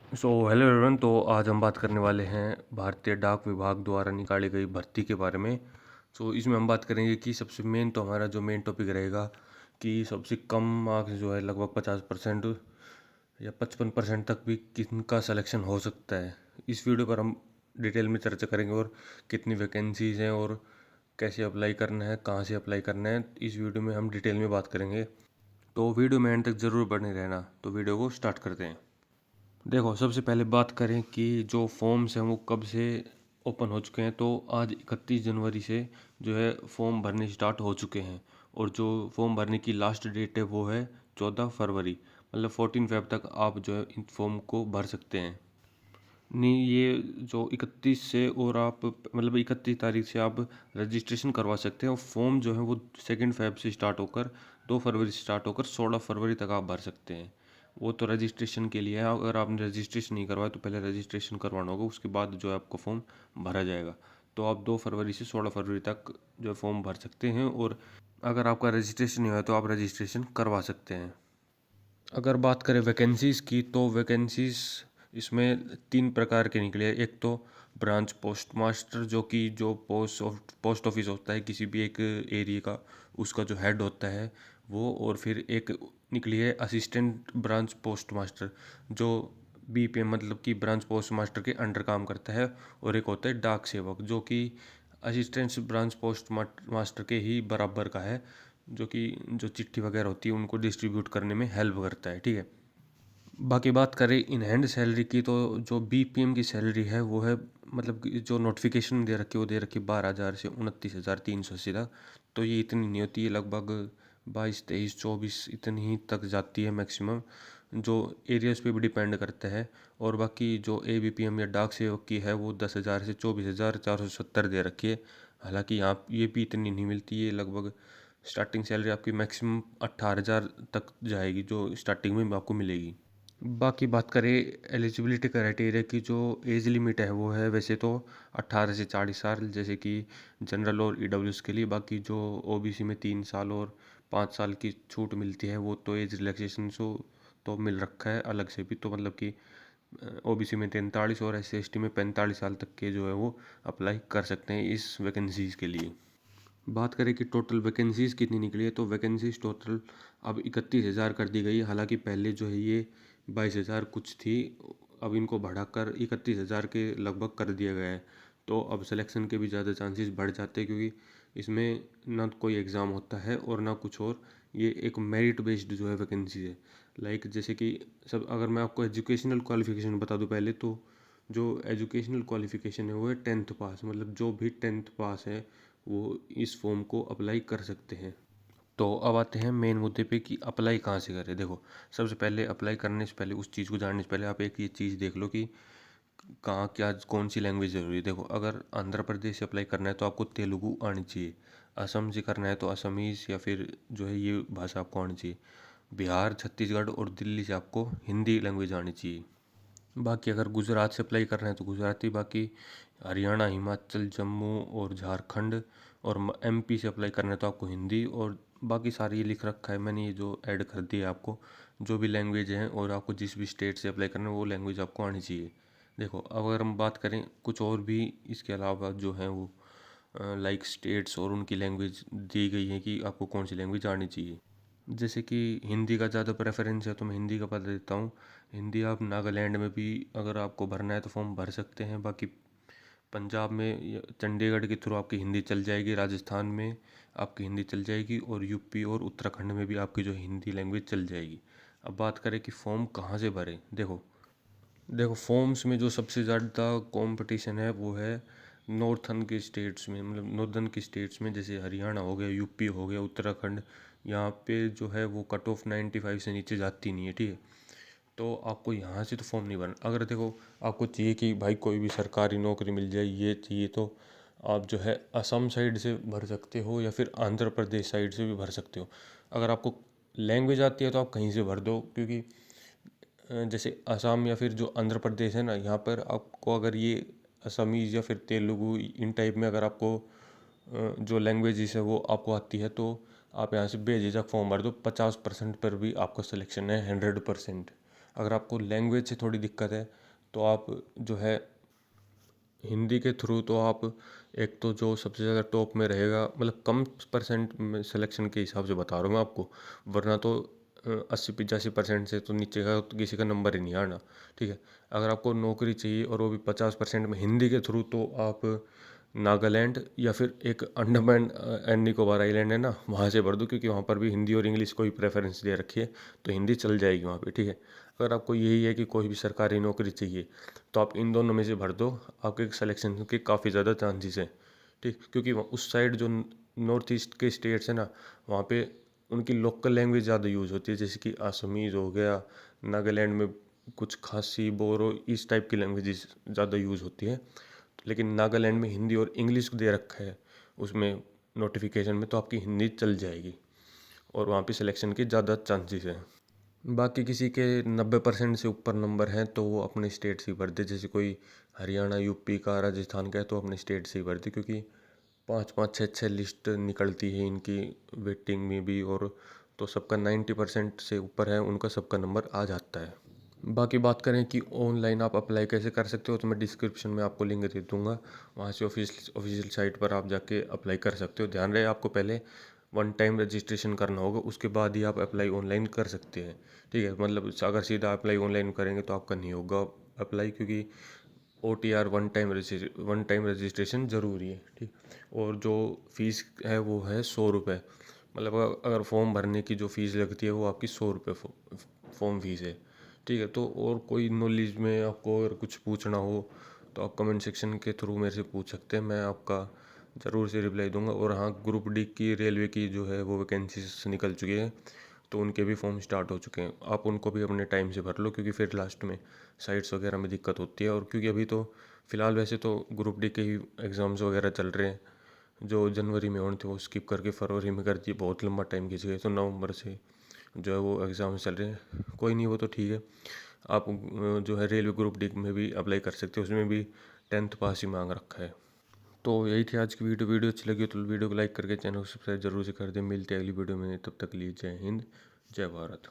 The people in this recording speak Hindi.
Hello everyone. तो आज हम बात करने वाले हैं भारतीय डाक विभाग द्वारा निकाली गई भर्ती के बारे में। इसमें हम बात करेंगे कि सबसे मेन तो हमारा जो मेन टॉपिक रहेगा कि सबसे कम मार्क्स जो है लगभग 50% या 55% तक भी किनका सिलेक्शन हो सकता है। इस वीडियो पर हम डिटेल में चर्चा करेंगे और कितनी वैकेंसीज हैं और कैसे अप्लाई करना है, कहाँ से अप्लाई करना है, इस वीडियो में हम डिटेल में बात करेंगे। तो वीडियो में एंड तक ज़रूर बने रहना। तो वीडियो को स्टार्ट करते हैं। देखो, सबसे पहले बात करें कि जो फॉर्म्स हैं वो कब से ओपन हो चुके हैं। तो आज 31 जनवरी से जो है फॉर्म भरने स्टार्ट हो चुके हैं। और जो फॉर्म भरने की लास्ट डेट है वो है 14 फरवरी, मतलब 14 फेब तक आप जो है इन फॉर्म को भर सकते हैं। नहीं, ये जो 31 से और आप मतलब 31 तारीख से आप रजिस्ट्रेशन करवा सकते हैं। और फॉर्म जो है वो 2 फेब से स्टार्ट होकर 2 फरवरी से स्टार्ट होकर 16 फरवरी तक आप भर सकते हैं। वो तो रजिस्ट्रेशन के लिए है। अगर आपने रजिस्ट्रेशन नहीं करवाया तो पहले रजिस्ट्रेशन करवाना होगा, उसके बाद जो है आपका फॉर्म भरा जाएगा। तो आप 2 फरवरी से 16 फरवरी तक जो है फॉर्म भर सकते हैं। और अगर आपका रजिस्ट्रेशन नहीं हुआ तो आप रजिस्ट्रेशन करवा सकते हैं। अगर बात करें वैकेंसीज़ की तो वैकेंसीज़ इसमें 3 प्रकार के निकले हैं। एक तो ब्रांच पोस्ट मास्टर, जो कि जो पोस्ट ऑफिस होता है किसी भी एक एरिया का, उसका जो हेड होता है वो। और फिर एक निकली है असिस्टेंट ब्रांच पोस्ट मास्टर, जो बीपीएम मतलब कि ब्रांच पोस्ट मास्टर के अंडर काम करता है। और एक होता है डाक सेवक, जो कि असिस्टेंट ब्रांच पोस्ट मास्टर के ही बराबर का है, जो कि जो चिट्ठी वगैरह होती है उनको डिस्ट्रीब्यूट करने में हेल्प करता है। ठीक है। बाकी बात करें इन हैंड सैलरी की, तो जो बीपीएम की सैलरी है वो है, मतलब कि जो नोटिफिकेशन दे रखी है वो दे रखी है 12,000 से 29,380 तक। तो ये इतनी नहीं होती है, लगभग 22, 23, 24 इतनी ही तक जाती है मैक्सिमम। जो एरियाज़ पे भी डिपेंड करता है। और बाकी जो एबीपीएम या डाक सेवक की है वो 10,000 से 24,470 दे रखी है। हालांकि यहाँ ये भी इतनी नहीं मिलती है, लगभग स्टार्टिंग सैलरी आपकी मैक्सिमम 18,000 तक जाएगी, जो स्टार्टिंग में आपको मिलेगी। बाकी बात करें एलिजिबिलिटी क्राइटेरिया की, जो एज लिमिट है वो है वैसे तो 18 से 40 साल, जैसे कि जनरल और ईडब्ल्यूएस के लिए। बाकी जो ओबीसी में 3 साल और 5 साल की छूट मिलती है, वो तो एज रिलैक्सेशन सो तो मिल रखा है अलग से भी। तो मतलब कि ओबीसी में 43 और SC/ST में 45 साल तक के जो है वो अप्लाई कर सकते हैं इस वैकेंसीज़ के लिए। बात करें कि टोटल वैकेंसीज़ कितनी निकली है, तो वैकेंसीज़ टोटल अब 31,000 कर दी गई है। हालांकि पहले जो है ये 22,000 कुछ थी, अब इनको बढ़ाकर 31,000 के लगभग कर दिया गया है। तो अब सिलेक्शन के भी ज़्यादा चांसेस बढ़ जाते हैं, क्योंकि इसमें ना कोई एग्ज़ाम होता है और ना कुछ और। ये एक मेरिट बेस्ड जो है वैकेंसी है। लाइक जैसे कि सब, अगर मैं आपको एजुकेशनल क्वालिफिकेशन बता दूं पहले, तो जो एजुकेशनल क्वालिफिकेशन है वो है 10th पास, मतलब जो भी 10th पास है वो इस फॉर्म को अप्लाई कर सकते हैं। तो अब आते हैं मेन मुद्दे पे कि अप्लाई कहाँ से करें। देखो, सबसे पहले अप्लाई करने से पहले, उस चीज़ को जानने से पहले आप एक ये चीज़ देख लो कि कहाँ क्या कौन सी लैंग्वेज ज़रूरी है। देखो, अगर आंध्र प्रदेश से अप्लाई करना है तो आपको तेलुगु आनी चाहिए। असम से करना है तो असमीज़ या फिर जो है ये भाषा आपको आनी चाहिए। बिहार, छत्तीसगढ़ और दिल्ली से आपको हिंदी लैंग्वेज आनी चाहिए। बाकी अगर गुजरात से अप्लाई कर रहे हैं तो गुजराती। बाकी हरियाणा, हिमाचल, जम्मू और झारखंड और एमपी से अप्लाई करना है तो आपको हिंदी। और बाकी सारी ये लिख रखा है मैंने, ये जो ऐड कर दिया है आपको, जो भी लैंग्वेज हैं और आपको जिस भी स्टेट से अप्लाई करना है वो लैंग्वेज आपको आनी चाहिए। देखो, अगर हम बात करें कुछ और भी इसके अलावा जो हैं वो लाइक स्टेट्स और उनकी लैंग्वेज दी गई है कि आपको कौन सी लैंग्वेज आनी चाहिए। जैसे कि हिंदी का ज़्यादा प्रेफरेंस है तो मैं हिंदी का बता देता हूँ। हिंदी आप नागालैंड में भी अगर आपको भरना है तो फॉर्म भर सकते हैं। बाकी पंजाब में चंडीगढ़ के थ्रू आपकी हिंदी चल जाएगी, राजस्थान में आपकी हिंदी चल जाएगी और यूपी और उत्तराखंड में भी आपकी जो हिंदी लैंग्वेज चल जाएगी। अब बात करें कि फॉर्म कहाँ से भरें। देखो देखो फॉर्म्स में जो सबसे ज़्यादा कंपटीशन है वो है नॉर्थन के स्टेट्स में, मतलब नॉर्दर्न के स्टेट्स में, जैसे हरियाणा हो गया, यूपी हो गया, उत्तराखंड। यहाँ पे जो है वो कट ऑफ 95 से नीचे जाती नहीं है। ठीक है। तो आपको यहाँ से तो फॉर्म नहीं भरना। अगर देखो आपको चाहिए कि भाई कोई भी सरकारी नौकरी मिल जाए ये चाहिए, तो आप जो है असम साइड से भर सकते हो या फिर आंध्र प्रदेश साइड से भी भर सकते हो। अगर आपको लैंग्वेज आती है तो आप कहीं से भर दो, क्योंकि जैसे असम या फिर जो आंध्र प्रदेश है ना, यहाँ पर आपको अगर ये असमीज़ या फिर तेलुगु इन टाइप में अगर आपको जो लैंग्वेजेस है वो आपको आती है, तो आप यहाँ से बेझिझक फॉर्म भर दो। 50% पर भी आपका सिलेक्शन है, 100%। अगर आपको लैंग्वेज से थोड़ी दिक्कत है तो आप जो है हिंदी के थ्रू तो आप एक तो जो सबसे ज़्यादा टॉप में रहेगा, मतलब कम परसेंट में सिलेक्शन के हिसाब से बता रहा हूँ मैं आपको, वरना तो 80-85% से तो नीचे का तो किसी का नंबर ही नहीं आना। ठीक है, अगर आपको नौकरी चाहिए और वो भी 50% में हिंदी के थ्रू, तो आप नागालैंड या फिर एक अंडमान एंड निकोबार आइलैंड है ना, वहाँ से भर दो, क्योंकि वहाँ पर भी हिंदी और इंग्लिश को ही प्रेफरेंस दे रखी है, तो हिंदी चल जाएगी वहाँ पे। ठीक है, अगर आपको यही है कि कोई भी सरकारी नौकरी चाहिए तो आप इन दोनों में से भर दो, आपके सिलेक्शन के काफ़ी ज़्यादा चांसेस हैं। ठीक, क्योंकि उस साइड जो नॉर्थ ईस्ट के स्टेट्स हैं ना, वहाँ पे उनकी लोकल लैंग्वेज ज़्यादा यूज़ होती है, जैसे कि असमीज़ हो गया, नागालैंड में कुछ खासी, बोरो, इस टाइप की लैंग्वेजेस ज़्यादा यूज़ होती है। लेकिन नागालैंड में हिंदी और इंग्लिश दे रखा है उसमें नोटिफिकेशन में, तो आपकी हिंदी चल जाएगी और वहाँ पे सिलेक्शन के ज़्यादा चांसेस हैं। बाकी किसी के 90% से ऊपर नंबर हैं तो वो अपने स्टेट से ही भरते, जैसे कोई हरियाणा, यूपी का, राजस्थान का है तो अपने स्टेट से ही भरते, क्योंकि 5-5, 6-6 लिस्ट निकलती है इनकी वेटिंग में भी, और तो सबका 90% से ऊपर है उनका सबका नंबर आ जाता है। बाकी बात करें कि ऑनलाइन आप अप्लाई कैसे कर सकते हो, तो मैं डिस्क्रिप्शन में आपको लिंक दे दूँगा, वहाँ से ऑफिशियल साइट पर आप जाके अप्लाई कर सकते हो। ध्यान रहे आपको पहले वन टाइम रजिस्ट्रेशन करना होगा, उसके बाद ही आप अप्लाई ऑनलाइन कर सकते हैं। ठीक है, मतलब अगर सीधा अप्लाई ऑनलाइन करेंगे तो आपका नहीं होगा अप्लाई, क्योंकि OTR वन टाइम रजिस्ट्रेशन ज़रूरी है। ठीक, और जो फ़ीस है वो है 100 रुपये, मतलब अगर फॉर्म भरने की जो फ़ीस लगती है वो आपकी 100 रुपये फॉर्म फीस है। ठीक है, तो और कोई नॉलेज में आपको अगर कुछ पूछना हो तो आप कमेंट सेक्शन के थ्रू मेरे से पूछ सकते हैं, मैं आपका ज़रूर से रिप्लाई दूंगा। और हाँ, ग्रुप डी की रेलवे की जो है वो वैकेंसीज निकल चुकी है, तो उनके भी फॉर्म स्टार्ट हो चुके हैं, आप उनको भी अपने टाइम से भर लो, क्योंकि फिर लास्ट में साइट्स वगैरह में दिक्कत होती है। और क्योंकि अभी तो फ़िलहाल वैसे तो ग्रुप डी के ही एग्ज़ाम्स वगैरह चल रहे हैं, जो जनवरी में होने थे वो स्किप करके फरवरी में कर दिए, बहुत लंबा टाइम खींच गए, तो नवंबर से जो है वो एग्ज़ाम चल रहे हैं। कोई नहीं, वो तो ठीक है, आप जो है रेलवे ग्रुप डी में भी अप्लाई कर सकते हो, उसमें भी 10th पास ही मांग रखा है। तो यही थी आज की वीडियो अच्छी लगी तो वीडियो को लाइक करके चैनल को सब्सक्राइब जरूर से कर दें। मिलते हैं अगली वीडियो में, तब तक के लिए जय हिंद, जय भारत।